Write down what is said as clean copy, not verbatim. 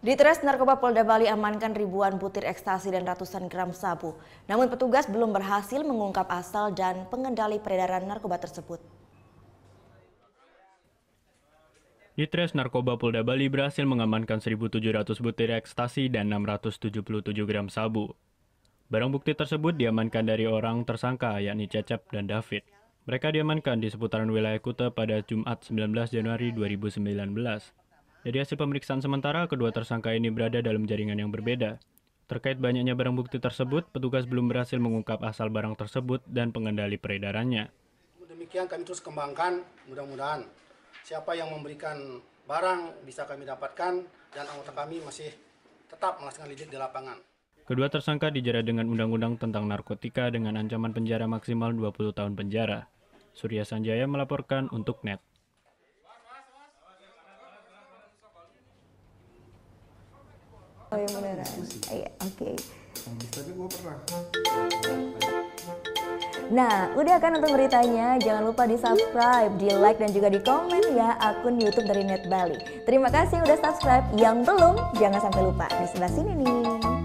Ditres Narkoba Polda Bali amankan ribuan butir ekstasi dan ratusan gram sabu. Namun petugas belum berhasil mengungkap asal dan pengendali peredaran narkoba tersebut. Ditres Narkoba Polda Bali berhasil mengamankan 1.700 butir ekstasi dan 677 gram sabu. Barang bukti tersebut diamankan dari orang tersangka yakni Cecep dan David. Mereka diamankan di seputaran wilayah Kuta pada Jumat 19 Januari 2019. Dari hasil pemeriksaan sementara, kedua tersangka ini berada dalam jaringan yang berbeda. Terkait banyaknya barang bukti tersebut, petugas belum berhasil mengungkap asal barang tersebut dan pengendali peredarannya. Demikian kami terus kembangkan, mudah-mudahan siapa yang memberikan barang bisa kami dapatkan dan anggota kami masih tetap melaksanakan lidik di lapangan. Kedua tersangka dijerat dengan Undang-Undang tentang Narkotika dengan ancaman penjara maksimal 20 tahun penjara. Surya Sanjaya melaporkan untuk NET. Oh iya beneran. Iya, oke. Tapi gue pernah. Nah, udah kan nonton beritanya? Jangan lupa di subscribe, di like dan juga di komen ya akun YouTube dari Net Bali. Terima kasih udah subscribe. Yang belum, jangan sampai lupa di sebelah sini nih.